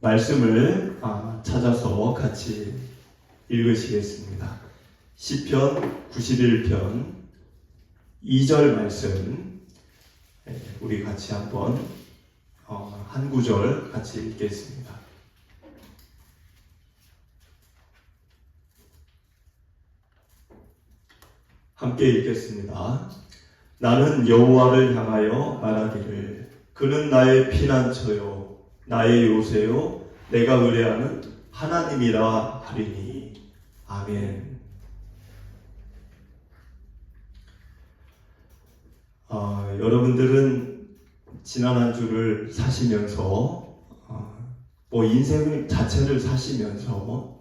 말씀을 찾아서 같이 읽으시겠습니다. 시편 91편 2절 말씀 우리 같이 한번 한 구절 같이 읽겠습니다. 함께 읽겠습니다. 나는 여호와를 향하여 말하기를 그는 나의 피난처요 나의 요새요 내가 의뢰하는 하나님이라 하리니. 아멘. 여러분들은 지난 한 주를 사시면서 인생 자체를 사시면서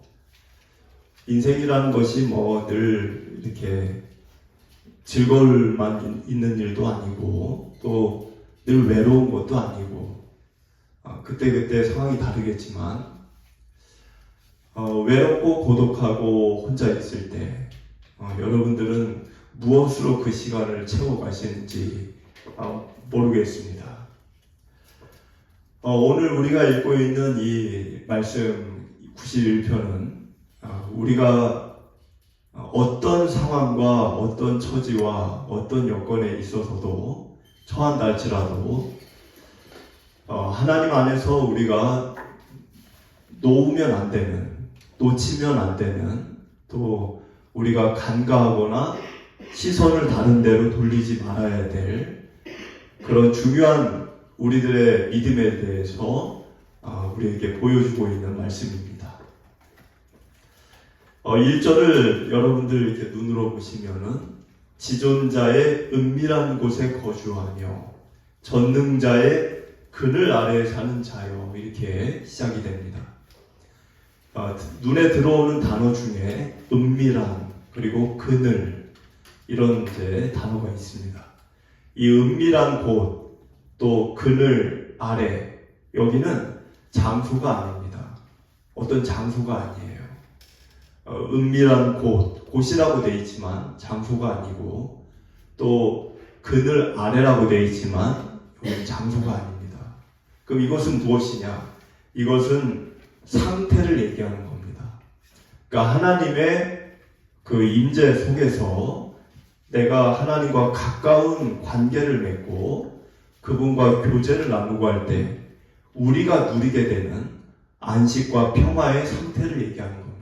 인생이라는 것이 늘 이렇게 즐거울만 있는 일도 아니고 또 늘 외로운 것도 아니고 그때그때 상황이 다르겠지만 외롭고 고독하고 혼자 있을 때 여러분들은 무엇으로 그 시간을 채워가시는지 모르겠습니다. 오늘 우리가 읽고 있는 이 말씀 91편은 우리가 어떤 상황과 어떤 처지와 어떤 여건에 있어서도 처한다 할지라도 하나님 안에서 우리가 놓으면 안 되는, 놓치면 안 되는, 또 우리가 간과하거나 시선을 다른 데로 돌리지 말아야 될 그런 중요한 우리들의 믿음에 대해서 우리에게 보여주고 있는 말씀입니다. 1절을 여러분들 이렇게 눈으로 보시면은 지존자의 은밀한 곳에 거주하며 전능자의 그늘 아래에 사는 자요, 이렇게 시작이 됩니다. 눈에 들어오는 단어 중에 은밀한 그리고 그늘 이런 단어가 있습니다. 이 은밀한 곳 또 그늘 아래, 여기는 장소가 아닙니다. 어떤 장소가 아니에요. 은밀한 곳이라고 되어 있지만 장소가 아니고 또 그늘 아래라고 되어 있지만 여기는 장소가 아닙니다. 그럼 이것은 무엇이냐? 이것은 상태를 얘기하는 겁니다. 그러니까 하나님의 그 임재 속에서 내가 하나님과 가까운 관계를 맺고 그분과 교제를 나누고 할 때 우리가 누리게 되는 안식과 평화의 상태를 얘기하는 겁니다.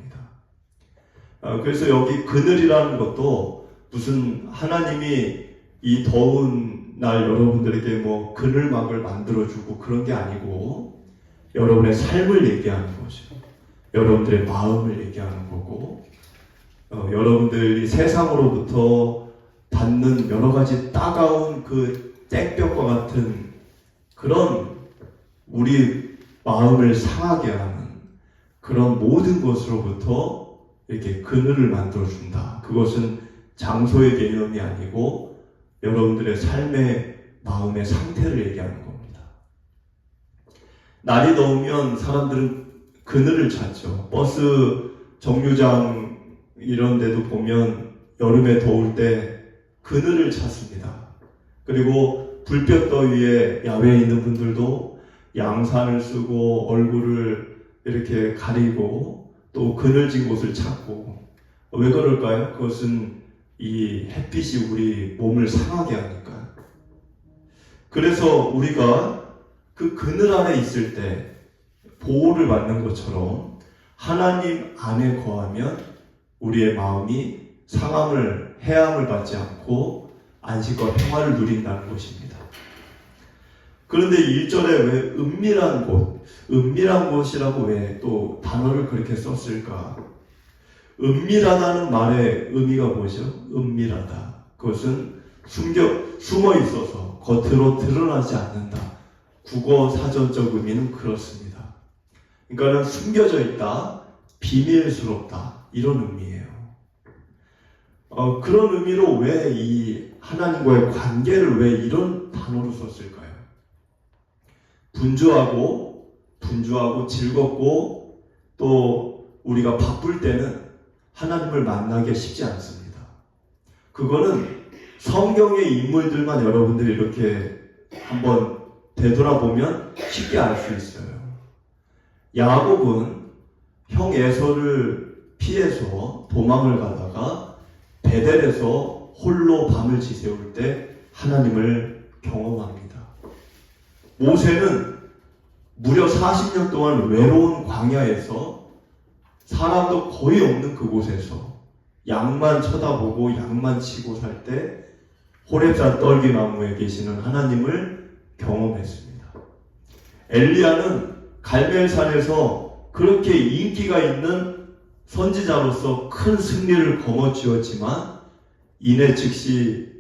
그래서 여기 그늘이라는 것도 무슨 하나님이 이 더운 날 여러분들에게 그늘막을 만들어주고 그런 게 아니고 여러분의 삶을 얘기하는 거죠. 여러분들의 마음을 얘기하는 거고 여러분들이 세상으로부터 받는 여러 가지 따가운 그 땡볕과 같은 그런 우리 마음을 상하게 하는 그런 모든 것으로부터 이렇게 그늘을 만들어준다. 그것은 장소의 개념이 아니고 여러분들의 삶의 마음의 상태를 얘기하는 겁니다. 날이 더우면 사람들은 그늘을 찾죠. 버스 정류장 이런 데도 보면 여름에 더울 때 그늘을 찾습니다. 그리고 불볕더위에 야외에 있는 분들도 양산을 쓰고 얼굴을 이렇게 가리고 또 그늘진 곳을 찾고, 왜 그럴까요? 그것은 이 햇빛이 우리 몸을 상하게 하니까. 그래서 우리가 그 그늘 안에 있을 때 보호를 받는 것처럼 하나님 안에 거하면 우리의 마음이 상함을, 해함을 받지 않고 안식과 평화를 누린다는 것입니다. 그런데 1절에 왜 은밀한 곳이라고 왜 또 단어를 그렇게 썼을까? 은밀하다는 말의 의미가 뭐죠? 은밀하다. 그것은 숨어 있어서 겉으로 드러나지 않는다. 국어 사전적 의미는 그렇습니다. 그러니까 숨겨져 있다, 비밀스럽다, 이런 의미예요. 그런 의미로 왜 이 하나님과의 관계를 왜 이런 단어로 썼을까요? 분주하고 즐겁고 또 우리가 바쁠 때는 하나님을 만나기 쉽지 않습니다. 그거는 성경의 인물들만 여러분들이 이렇게 한번 되돌아보면 쉽게 알 수 있어요. 야곱은 형 에서를 피해서 도망을 가다가 베델에서 홀로 밤을 지새울 때 하나님을 경험합니다. 모세는 무려 40년 동안 외로운 광야에서 사람도 거의 없는 그곳에서 양만 쳐다보고 양만 치고 살 때 호렙산 떨기나무에 계시는 하나님을 경험했습니다. 엘리야는 갈멜산에서 그렇게 인기가 있는 선지자로서 큰 승리를 거머쥐었지만 이내 즉시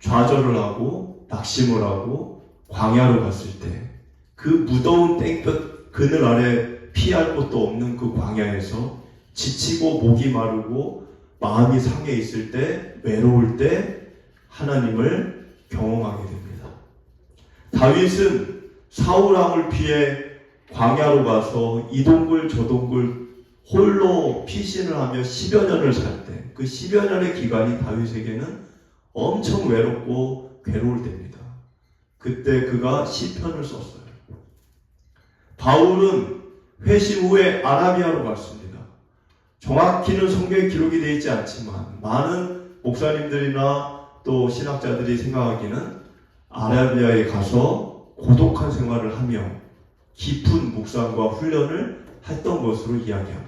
좌절을 하고 낙심을 하고 광야로 갔을 때 그 무더운 땡볕 그늘 아래 피할 곳도 없는 그 광야에서 지치고 목이 마르고 마음이 상해 있을 때 외로울 때 하나님을 경험하게 됩니다. 다윗은 사울왕을 피해 광야로 가서 이 동굴 저 동굴 홀로 피신을 하며 10여 년을 살 때 그 10여 년의 기간이 다윗에게는 엄청 외롭고 괴로울 때입니다. 그때 그가 시편을 썼어요. 바울은 회심 후에 아라비아로 갔습니다. 정확히는 성경에 기록이 되어 있지 않지만 많은 목사님들이나 또 신학자들이 생각하기는 아라비아에 가서 고독한 생활을 하며 깊은 묵상과 훈련을 했던 것으로 이야기합니다.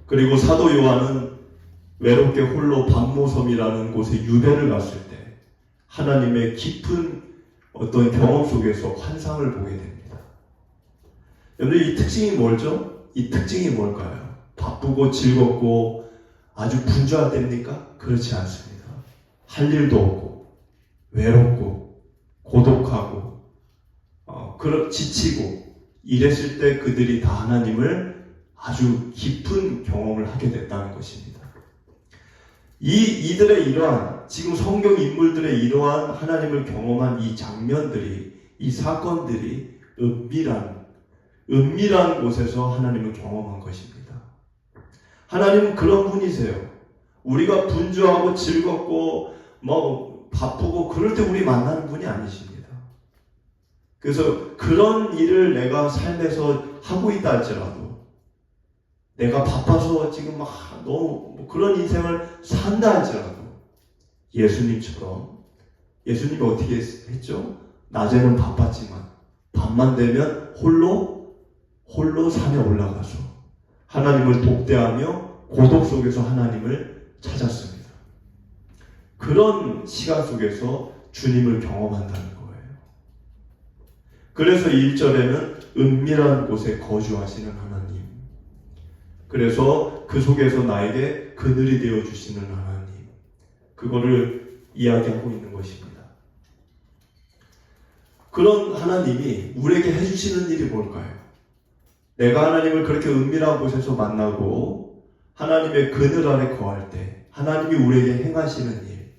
그리고 사도 요한은 외롭게 홀로 밤모섬이라는 곳에 유배를 갔을 때 하나님의 깊은 어떤 경험 속에서 환상을 보게 됩니다. 여러분 이 특징이 뭐죠? 이 특징이 뭘까요? 바쁘고 즐겁고 아주 분주할 때입니까? 그렇지 않습니다. 할 일도 없고 외롭고 고독하고 지치고 이랬을 때 그들이 다 하나님을 아주 깊은 경험을 하게 됐다는 것입니다. 이들의 이러한 지금 성경 인물들의 이러한 하나님을 경험한 이 장면들이 이 사건들이 은밀한 곳에서 하나님을 경험한 것입니다. 하나님은 그런 분이세요. 우리가 분주하고 즐겁고 바쁘고 그럴 때 우리 만나는 분이 아니십니다. 그래서 그런 일을 내가 삶에서 하고 있다 할지라도 내가 바빠서 지금 너무 그런 인생을 산다 할지라도 예수님처럼 예수님이 어떻게 했죠? 낮에는 바빴지만 밤만 되면 홀로 산에 올라가서 하나님을 독대하며 고독 속에서 하나님을 찾았습니다. 그런 시간 속에서 주님을 경험한다는 거예요. 그래서 1절에는 은밀한 곳에 거주하시는 하나님, 그래서 그 속에서 나에게 그늘이 되어주시는 하나님, 그거를 이야기하고 있는 것입니다. 그런 하나님이 우리에게 해주시는 일이 뭘까요? 내가 하나님을 그렇게 은밀한 곳에서 만나고 하나님의 그늘 아래 거할 때 하나님이 우리에게 행하시는 일,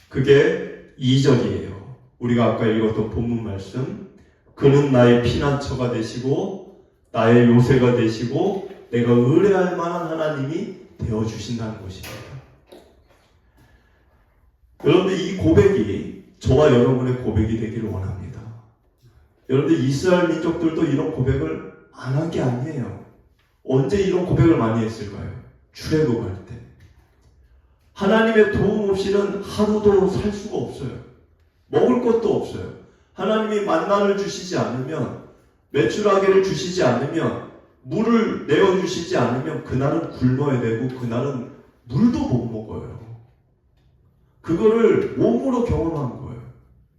그게 2절이에요. 우리가 아까 읽었던 본문 말씀, 그는 나의 피난처가 되시고 나의 요새가 되시고 내가 의뢰할 만한 하나님이 되어주신다는 것입니다. 여러분들 이 고백이 저와 여러분의 고백이 되기를 원합니다. 여러분들 이스라엘 민족들도 이런 고백을 안 한 게 아니에요. 언제 이런 고백을 많이 했을까요? 출애굽할 때. 하나님의 도움 없이는 하루도 살 수가 없어요. 먹을 것도 없어요. 하나님이 만나를 주시지 않으면, 메추라기를 주시지 않으면, 물을 내어주시지 않으면 그날은 굶어야 되고 그날은 물도 못 먹어요. 그거를 몸으로 경험한 거예요.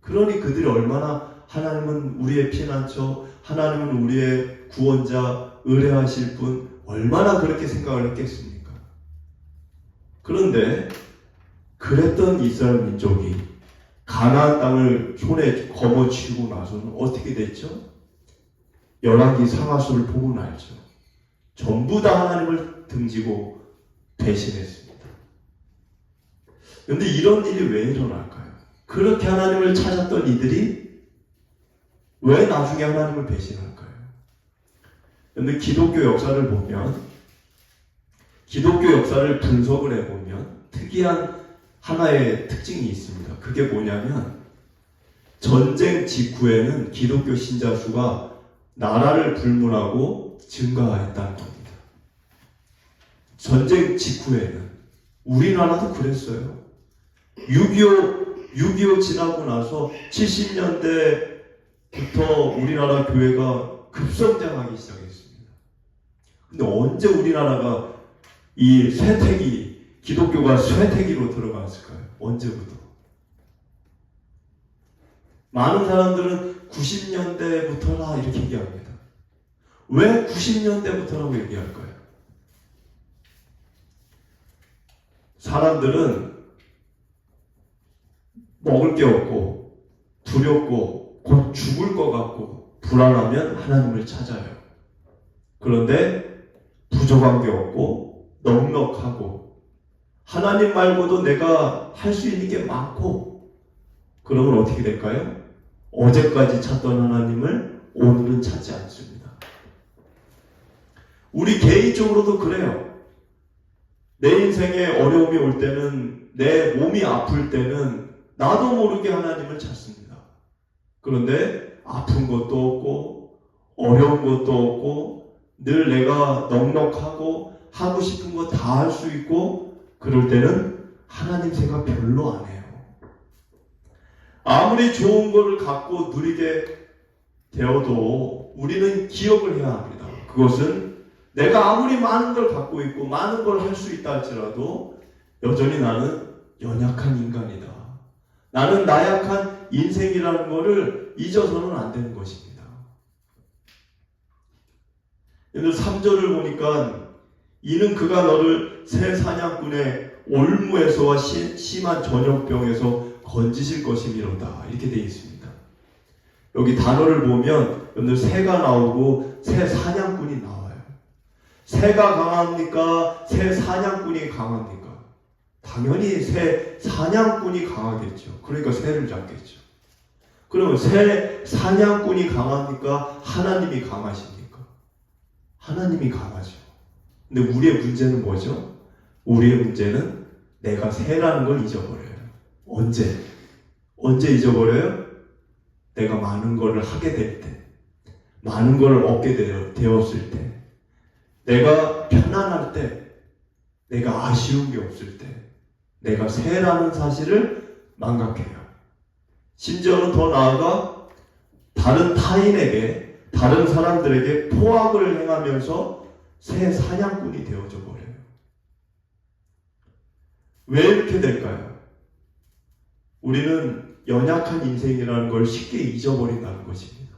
그러니 그들이 얼마나 하나님은 우리의 피난처, 하나님은 우리의 구원자, 의뢰하실 분, 얼마나 그렇게 생각을 했겠습니까? 그런데 그랬던 이스라엘 민족이 가나안 땅을 손에 거머쥐고 나서는 어떻게 됐죠? 열왕기 상하수를 보면 알죠. 전부 다 하나님을 등지고 배신했습니다. 그런데 이런 일이 왜 일어날까요? 그렇게 하나님을 찾았던 이들이 왜 나중에 하나님을 배신할까요? 그런데 기독교 역사를 보면, 기독교 역사를 분석을 해보면 특이한 하나의 특징이 있습니다. 그게 뭐냐면 전쟁 직후에는 기독교 신자 수가 나라를 불문하고 증가했다는 겁니다. 전쟁 직후에는 우리나라도 그랬어요. 6.25 지나고 나서 70년대부터 우리나라 교회가 급성장하기 시작했습니다. 근데 언제 우리나라가 이 쇠퇴기, 기독교가 쇠퇴기로 들어갔을까요? 언제부터? 많은 사람들은 90년대부터라 이렇게 얘기합니다. 왜 90년대부터라고 얘기할까요? 사람들은 먹을 게 없고 두렵고 곧 죽을 것 같고 불안하면 하나님을 찾아요. 그런데 부족한 게 없고 넉넉하고 하나님 말고도 내가 할 수 있는 게 많고 그러면 어떻게 될까요? 어제까지 찾던 하나님을 오늘은 찾지 않습니다. 우리 개인적으로도 그래요. 내 인생에 어려움이 올 때는, 내 몸이 아플 때는 나도 모르게 하나님을 찾습니다. 그런데 아픈 것도 없고 어려운 것도 없고 늘 내가 넉넉하고 하고 싶은 거 다 할 수 있고 그럴 때는 하나님 생각 별로 안 해요. 아무리 좋은 거를 갖고 누리게 되어도 우리는 기억을 해야 합니다. 그것은 내가 아무리 많은 걸 갖고 있고 많은 걸 할 수 있다 할지라도 여전히 나는 연약한 인간이다. 나는 나약한 인생이라는 것을 잊어서는 안 되는 것입니다. 오늘 3절을 보니까 이는 그가 너를 새 사냥꾼의 올무에서와 심한 전염병에서 건지실 것이미로다. 이렇게 되어 있습니다. 여기 단어를 보면 여러분들 새가 나오고 새 사냥꾼이 나와요. 새가 강합니까? 새 사냥꾼이 강합니까? 당연히 새 사냥꾼이 강하겠죠. 그러니까 새를 잡겠죠. 그러면 새 사냥꾼이 강합니까? 하나님이 강하십니까? 하나님이 강하죠. 근데 우리의 문제는 뭐죠? 우리의 문제는 내가 새라는 걸 잊어버려요. 언제 잊어버려요? 내가 많은 거를 하게 될 때, 많은 거를 얻게 되었을 때, 내가 편안할 때, 내가 아쉬운 게 없을 때, 내가 새라는 사실을 망각해요. 심지어는 더 나아가 다른 타인에게, 다른 사람들에게 포악을 행하면서 새 사냥꾼이 되어져 버려요. 왜 이렇게 될까요? 우리는 연약한 인생이라는 걸 쉽게 잊어버린다는 것입니다.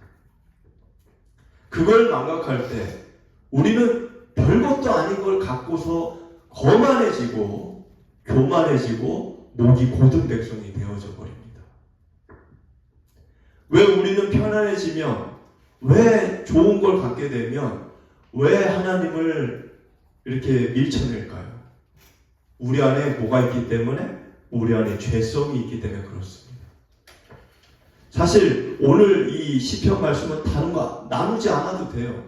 그걸 망각할 때 우리는 별것도 아닌 걸 갖고서 거만해지고 교만해지고 목이 고든 백성이 되어져 버립니다. 왜 우리는 편안해지면, 왜 좋은 걸 갖게 되면 왜 하나님을 이렇게 밀쳐낼까요? 우리 안에 뭐가 있기 때문에? 우리 안에 죄성이 있기 때문에 그렇습니다. 사실 오늘 이 시편 말씀은 다른 거 나누지 않아도 돼요.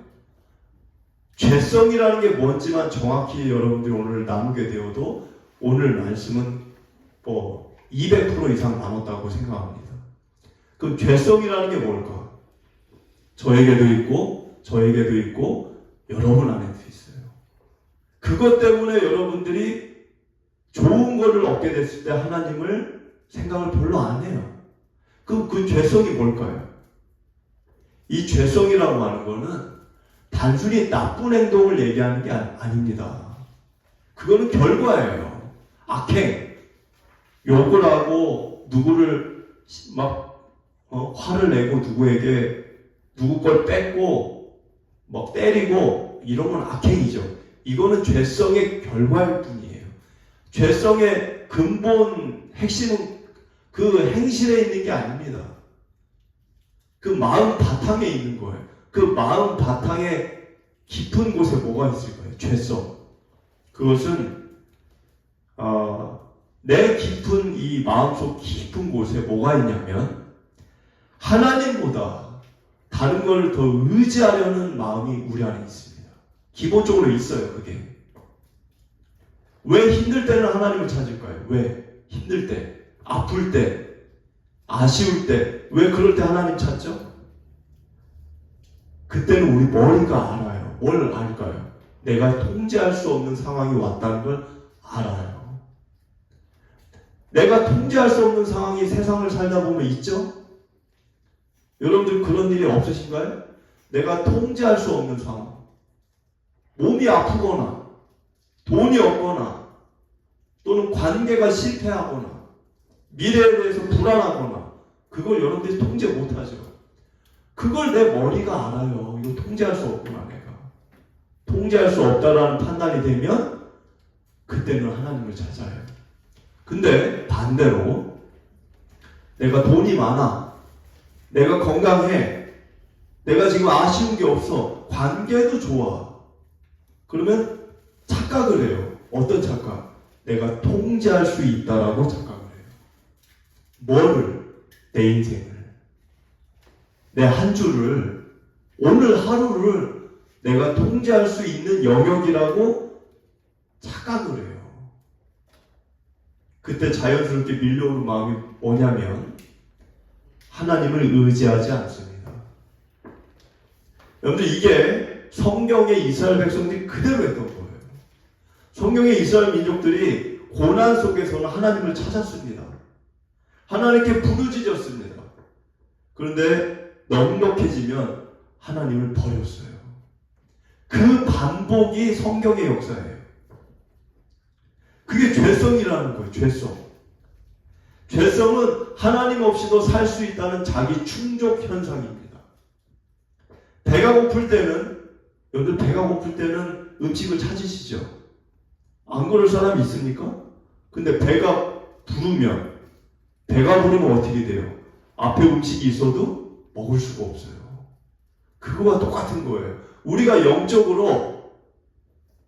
죄성이라는 게 뭔지만 정확히 여러분들이 오늘 나누게 되어도 오늘 말씀은 200% 이상 나눴다고 생각합니다. 그럼 죄성이라는 게 뭘까? 저에게도 있고 저에게도 있고 여러분 안에도 있어요. 그것 때문에 여러분들이 좋은 거를 얻게 됐을 때 하나님을 생각을 별로 안 해요. 그럼 그 죄성이 뭘까요? 이 죄성이라고 하는 거는 단순히 나쁜 행동을 얘기하는 게 아닙니다. 그거는 결과예요. 악행, 욕을 하고 누구를 막 화를 내고 누구에게 누구 걸 뺏고 막 때리고 이런 건 악행이죠. 이거는 죄성의 결과일 뿐이에요. 죄성의 근본 핵심은 그 행실에 있는 게 아닙니다. 그 마음 바탕에 있는 거예요. 그 마음 바탕에 깊은 곳에 뭐가 있을까요? 죄성. 그것은 내 깊은 이 마음속 깊은 곳에 뭐가 있냐면 하나님보다 다른 걸 더 의지하려는 마음이 우리 안에 있습니다. 기본적으로 있어요. 그게. 왜 힘들 때는 하나님을 찾을까요? 왜? 힘들 때, 아플 때, 아쉬울 때, 왜 그럴 때 하나님 찾죠? 그때는 우리 머리가 알아요. 뭘 알까요? 내가 통제할 수 없는 상황이 왔다는 걸 알아요. 내가 통제할 수 없는 상황이 세상을 살다 보면 있죠? 여러분들 그런 일이 없으신가요? 내가 통제할 수 없는 상황. 몸이 아프거나, 돈이 없거나, 또는 관계가 실패하거나, 미래에 대해서 불안하거나, 그걸 여러분들이 통제 못하죠. 그걸 내 머리가 알아요. 이거 통제할 수 없구나, 내가. 통제할 수 없다라는 판단이 되면 그때는 하나님을 찾아요. 근데 반대로 내가 돈이 많아, 내가 건강해, 내가 지금 아쉬운 게 없어, 관계도 좋아. 그러면 착각을 해요. 어떤 착각? 내가 통제할 수 있다라고 착각을 해요. 뭐를? 내 인생을. 내 한 주를, 오늘 하루를 내가 통제할 수 있는 영역이라고 착각을 해요. 그때 자연스럽게 밀려오는 마음이 뭐냐면 하나님을 의지하지 않습니다. 여러분들 이게 성경의 이스라엘 백성들이 그대로 했던 거예요. 성경의 이스라엘 민족들이 고난 속에서는 하나님을 찾았습니다. 하나님께 부르짖었습니다. 그런데 넉넉해지면 하나님을 버렸어요. 그 반복이 성경의 역사예요. 그게 죄성이라는 거예요. 죄성. 죄성은 하나님 없이도 살 수 있다는 자기 충족 현상입니다. 배가 고플 때는, 여러분들 배가 고플 때는 음식을 찾으시죠? 안 그럴 사람이 있습니까? 근데 배가 부르면 어떻게 돼요? 앞에 음식이 있어도 먹을 수가 없어요. 그거와 똑같은 거예요. 우리가 영적으로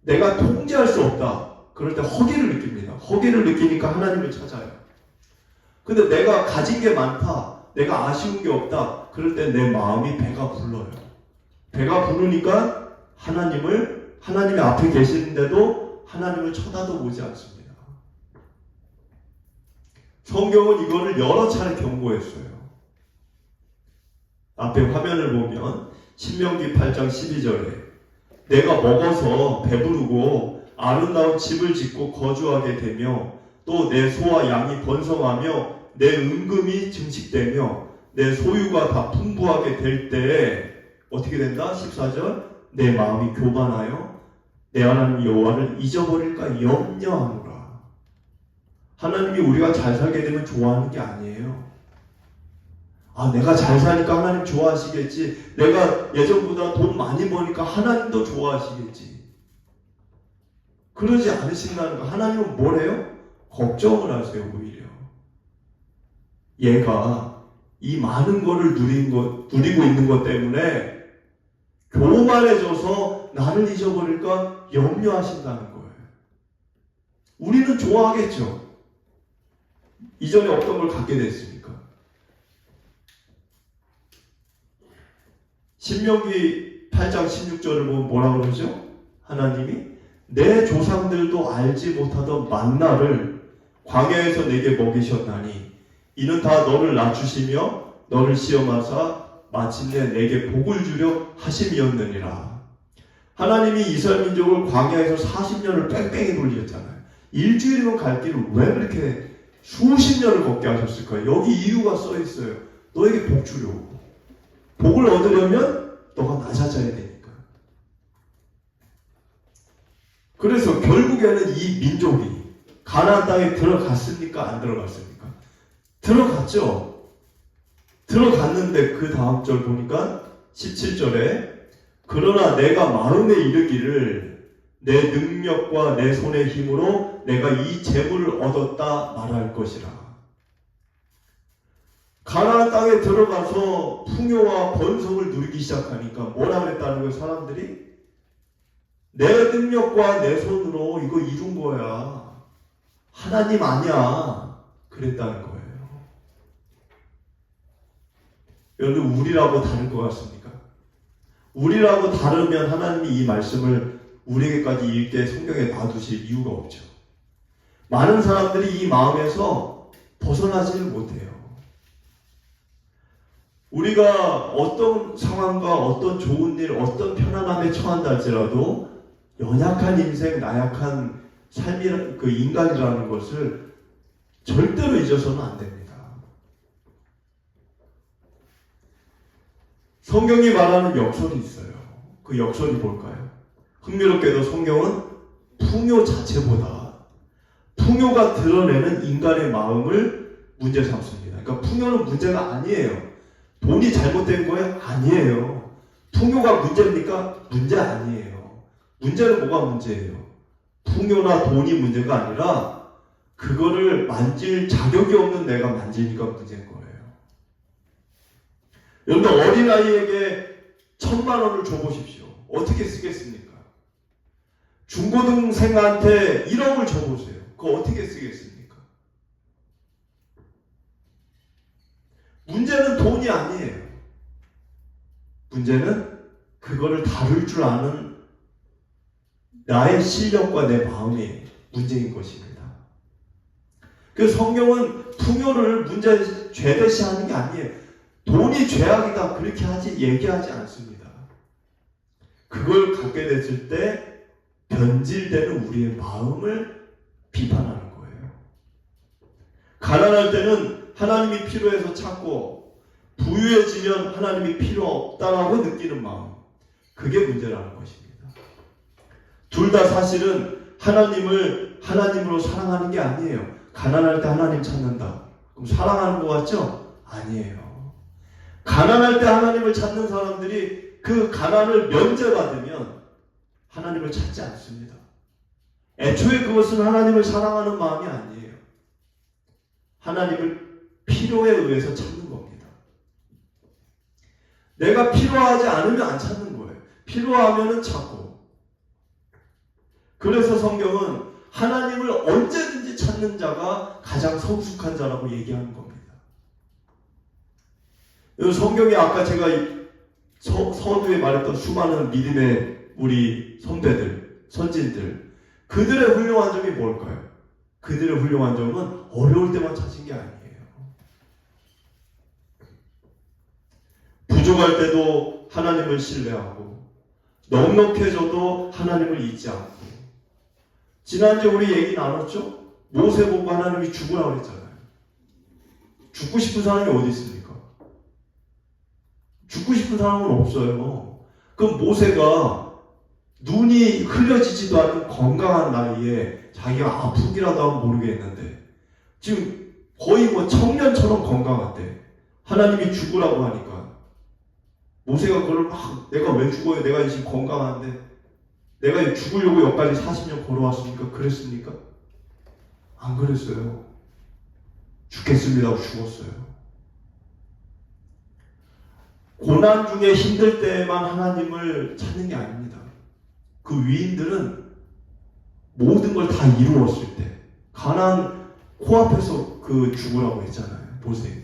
내가 통제할 수 없다. 그럴 때 허기를 느낍니다. 허기를 느끼니까 하나님을 찾아요. 근데 내가 가진 게 많다, 내가 아쉬운 게 없다, 그럴 때 내 마음이 배가 불러요. 배가 부르니까 하나님의 앞에 계시는데도 하나님을 쳐다도 보지 않습니다. 성경은 이거를 여러 차례 경고했어요. 앞에 화면을 보면 신명기 8장 12절에 내가 먹어서 배부르고 아름다운 집을 짓고 거주하게 되며 또 내 소와 양이 번성하며 내 은금이 증식되며 내 소유가 다 풍부하게 될 때에 어떻게 된다? 14절 내 마음이 교만하여 내 하나님 여호와를 잊어버릴까 염려하노라. 하나님이 우리가 잘 살게 되면 좋아하는 게 아니에요. 내가 잘 사니까 하나님 좋아하시겠지. 내가 예전보다 돈 많이 버니까 하나님도 좋아하시겠지. 그러지 않으신다는 거. 하나님은 뭘 해요? 걱정을 하세요. 오히려 얘가 이 많은 거를 누리고 있는 것 때문에 교만해져서 나를 잊어버릴까 염려하신다는 거예요. 우리는 좋아하겠죠. 이전에 어떤 걸 갖게 됐습니까? 신명기 8장 16절을 보면 뭐라고 그러죠? 하나님이 내 조상들도 알지 못하던 만나를 광야에서 내게 먹이셨나니 이는 다 너를 낮추시며 너를 시험하사 마침내 내게 복을 주려 하심이었느니라. 하나님이 이스라엘 민족을 광야에서 40년을 뺑뺑이 돌리셨잖아요. 일주일이면 갈 길을 왜 그렇게 수십 년을 걷게 하셨을까요? 여기 이유가 써 있어요. 너에게 복 주려고. 복을 얻으려면 너가 낮아져야 되니까. 그래서 결국에는 이 민족이 가나안 땅에 들어갔습니까? 안 들어갔습니까? 들어갔죠. 들어갔는데 그 다음 절 보니까 17절에 그러나 내가 마음에 이르기를 내 능력과 내 손의 힘으로 내가 이 재물을 얻었다 말할 것이라. 가나안 땅에 들어가서 풍요와 번성을 누리기 시작하니까 뭐라 그랬다는 거예요, 사람들이? 내 능력과 내 손으로 이거 이룬 거야. 하나님 아니야. 그랬다는 거예요. 여러분, 우리라고 다를 것 같습니까? 우리라고 다르면 하나님이 이 말씀을 우리에게까지 읽게 성경에 놔두실 이유가 없죠. 많은 사람들이 이 마음에서 벗어나지를 못해요. 우리가 어떤 상황과 어떤 좋은 일, 어떤 편안함에 처한다 할지라도 연약한 인생, 나약한 삶이 그 인간이라는 것을 절대로 잊어서는 안 됩니다. 성경이 말하는 역설이 있어요. 그 역설이 뭘까요? 흥미롭게도 성경은 풍요 자체보다 풍요가 드러내는 인간의 마음을 문제 삼습니다. 그러니까 풍요는 문제가 아니에요. 돈이 잘못된 거예요? 아니에요. 풍요가 문제입니까? 문제 아니에요. 문제는 뭐가 문제예요? 풍요나 돈이 문제가 아니라 그거를 만질 자격이 없는 내가 만지니까 문제인 거예요. 여러분 어린아이에게 1,000만 원을 줘보십시오. 어떻게 쓰겠습니까? 중고등생한테 1억을 줘보세요. 그거 어떻게 쓰겠습니까? 문제는 돈이 아니에요. 문제는 그거를 다룰 줄 아는 나의 실력과 내 마음이 문제인 것입니다. 그래서 성경은 풍요를 문제 죄대시하는 게 아니에요. 돈이 죄악이다 그렇게 얘기하지 않습니다. 그걸 갖게 됐을 때 변질되는 우리의 마음을 비판하는 거예요. 가난할 때는 하나님이 필요해서 찾고 부유해지면 하나님이 필요 없다라고 느끼는 마음, 그게 문제라는 것입니다. 둘 다 사실은 하나님을 하나님으로 사랑하는 게 아니에요. 가난할 때 하나님 찾는다. 그럼 사랑하는 것 같죠? 아니에요. 가난할 때 하나님을 찾는 사람들이 그 가난을 면제받으면 하나님을 찾지 않습니다. 애초에 그것은 하나님을 사랑하는 마음이 아니에요. 하나님을 필요에 의해서 찾는 겁니다. 내가 필요하지 않으면 안 찾는 거예요. 필요하면은 찾고. 그래서 성경은 하나님을 언제든지 찾는 자가 가장 성숙한 자라고 얘기하는 겁니다. 성경에 아까 제가 서두에 말했던 수많은 믿음의 우리 선배들, 선진들, 그들의 훌륭한 점이 뭘까요? 그들의 훌륭한 점은 어려울 때만 찾은 게 아니에요. 부족할 때도 하나님을 신뢰하고 넉넉해져도 하나님을 잊지 않고. 지난주에 우리 얘기 나눴죠? 모세 보고 하나님이 죽으라고 그랬잖아요. 죽고 싶은 사람이 어디 있습니까? 죽고 싶은 사람은 없어요. 그럼 모세가 눈이 흘려지지도 않는 건강한 나이에 자기가 아프기라도 하면 모르겠는데 지금 거의 뭐 청년처럼 건강한데 하나님이 죽으라고 하니까 모세가 그걸 막 내가 왜 죽어요? 내가 지금 건강한데 내가 죽으려고 여기까지 40년 걸어왔으니까 그랬습니까? 안 그랬어요. 죽겠습니다 하고 죽었어요. 고난 중에 힘들 때만 하나님을 찾는 게 아닙니다. 그 위인들은 모든 걸 다 이루었을 때 가나안 코앞에서 그 죽으라고 했잖아요. 모세에게.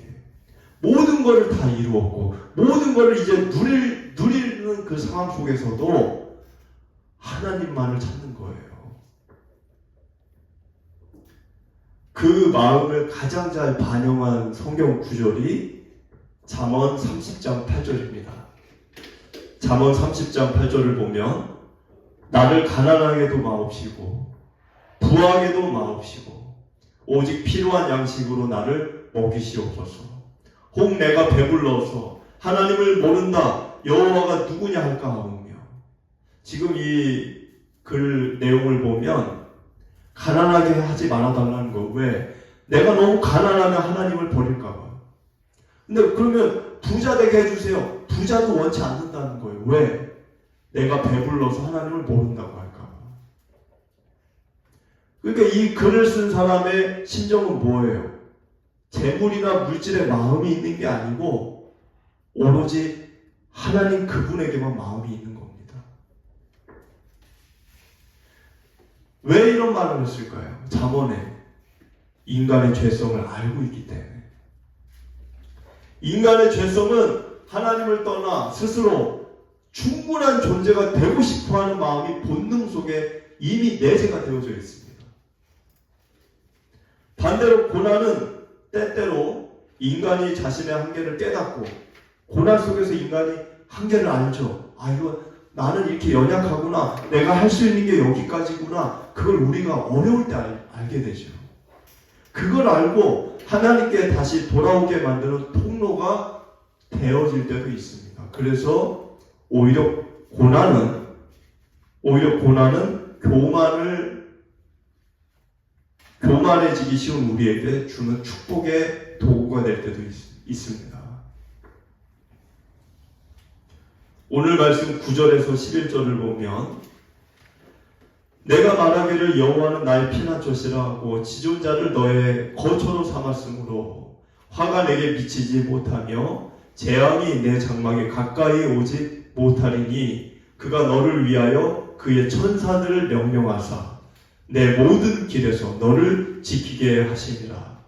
모든 걸 다 이루었고 모든 걸 이제 누리는 그 상황 속에서도 하나님만을 찾는 거예요. 그 마음을 가장 잘 반영한 성경 구절이 잠언 30장 8절입니다. 잠언 30장 8절을 보면 나를 가난하게도 마옵시고 부하게도 마옵시고 오직 필요한 양식으로 나를 먹이시옵소서. 혹 내가 배불러서 하나님을 모른다 여호와가 누구냐 할까 하오며. 지금 이 글 내용을 보면 가난하게 하지 말아달라는 거. 왜? 내가 너무 가난하면 하나님을 버릴까 봐. 근데 그러면 부자 되게 해주세요. 부자도 원치 않는다는 거예요. 왜? 내가 배불러서 하나님을 모른다고 할까 봐. 그러니까 이 글을 쓴 사람의 심정은 뭐예요? 재물이나 물질에 마음이 있는 게 아니고 오로지 하나님 그분에게만 마음이 있는 겁니다. 왜 이런 말을 했을까요? 잠언에 인간의 죄성을 알고 있기 때문에. 인간의 죄성은 하나님을 떠나 스스로 충분한 존재가 되고 싶어하는 마음이 본능 속에 이미 내재가 되어져 있습니다. 반대로 고난은 때때로 인간이 자신의 한계를 깨닫고 고난 속에서 인간이 한계를 알죠. 아, 이거 나는 이렇게 연약하구나. 내가 할 수 있는 게 여기까지구나. 그걸 우리가 어려울 때 알게 되죠. 그걸 알고 하나님께 다시 돌아오게 만드는 통로가 되어질 때도 있습니다. 그래서 오히려 고난은 교만해지기 쉬운 우리에게 주는 축복의 도구가 될 때도 있습니다. 오늘 말씀 9절에서 11절을 보면 내가 말하기를 여호와는 나의 피난처시라 하고 지존자를 너의 거처로 삼았으므로 화가 내게 미치지 못하며 재앙이 내 장막에 가까이 오지 못하리니 그가 너를 위하여 그의 천사들을 명령하사 내 모든 길에서 너를 지키게 하시니라.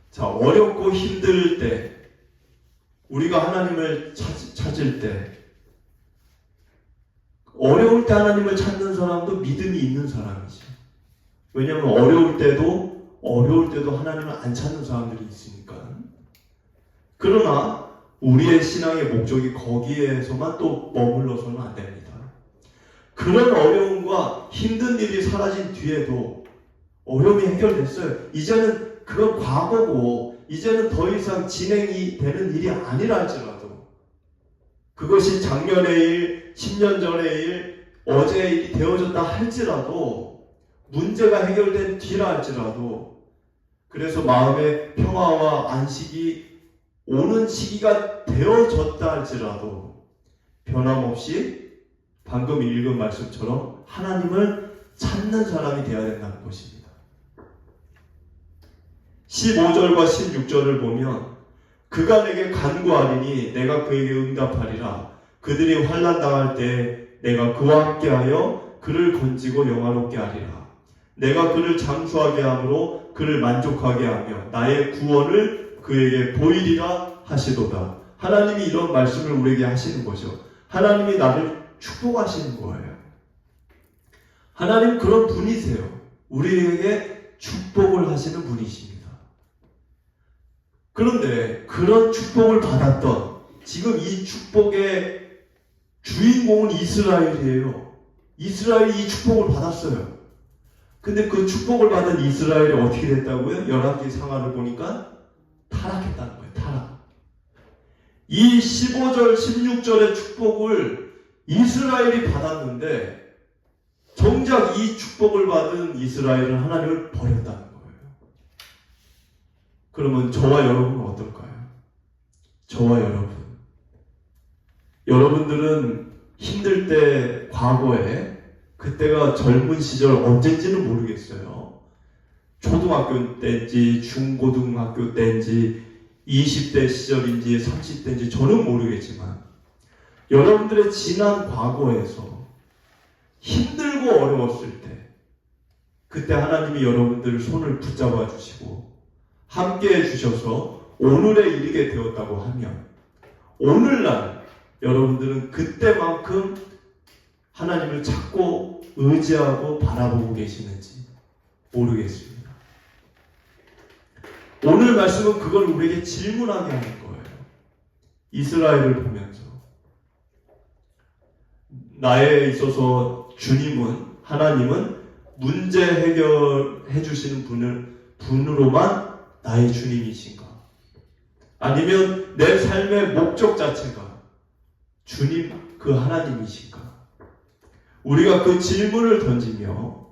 자, 어렵고 힘들 때 우리가 하나님을 찾을 때 어려울 때 하나님을 찾는 사람도 믿음이 있는 사람이죠. 왜냐하면 어려울 때도 하나님을 안 찾는 사람들이 있으니까. 그러나 우리의 신앙의 목적이 거기에서만 또 머물러서는 안 됩니다. 그런 어려움과 힘든 일이 사라진 뒤에도 어려움이 해결됐어요. 이제는 그건 과거고 이제는 더 이상 진행이 되는 일이 아니라 할지라도 그것이 작년의 일, 10년 전의 일, 어제의 일이 되어졌다 할지라도 문제가 해결된 뒤라 할지라도 그래서 마음의 평화와 안식이 오는 시기가 되어졌다 할지라도 변함없이 방금 읽은 말씀처럼 하나님을 찾는 사람이 되어야 된다는 것입니다. 15절과 16절을 보면 그가 내게 간구하리니 내가 그에게 응답하리라. 그들이 환난 당할 때 내가 그와 함께하여 그를 건지고 영화롭게 하리라. 내가 그를 장수하게 함으로 그를 만족하게 하며 나의 구원을 그에게 보이리라 하시도다. 하나님이 이런 말씀을 우리에게 하시는 거죠. 하나님이 나를 축복하시는 거예요. 하나님 그런 분이세요. 우리에게 축복을 하시는 분이십니다. 그런데 그런 축복을 받았던 지금 이 축복의 주인공은 이스라엘이에요. 이스라엘이 이 축복을 받았어요. 근데 그 축복을 받은 이스라엘이 어떻게 됐다고요? 열왕기 상하를 보니까 타락했다는 거예요. 타락. 이 15절, 16절의 축복을 이스라엘이 받았는데 정작 이 축복을 받은 이스라엘은 하나님을 버렸다는 거예요. 그러면 저와 여러분은 어떨까요? 저와 여러분들은 힘들 때 과거에 그때가 젊은 시절 언젠지는 모르겠어요. 초등학교 때인지 중고등학교 때인지 20대 시절인지 30대인지 저는 모르겠지만 여러분들의 지난 과거에서 힘들고 어려웠을 때 그때 하나님이 여러분들 손을 붙잡아 주시고 함께 해주셔서 오늘에 이르게 되었다고 하면 오늘날 여러분들은 그때만큼 하나님을 찾고 의지하고 바라보고 계시는지 모르겠습니다. 오늘 말씀은 그걸 우리에게 질문하게 하는 거예요. 이스라엘을 보면서 나에 있어서 하나님은 문제 해결해 주시는 분으로만 나의 주님이신가? 아니면 내 삶의 목적 자체가 주님 그 하나님이신가? 우리가 그 질문을 던지며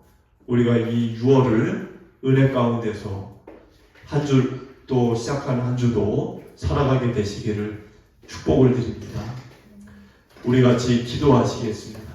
우리가 이 6월을 은혜 가운데서 한 주 또 시작하는 한 주도 살아가게 되시기를 축복을 드립니다. 우리 같이 기도하시겠습니다.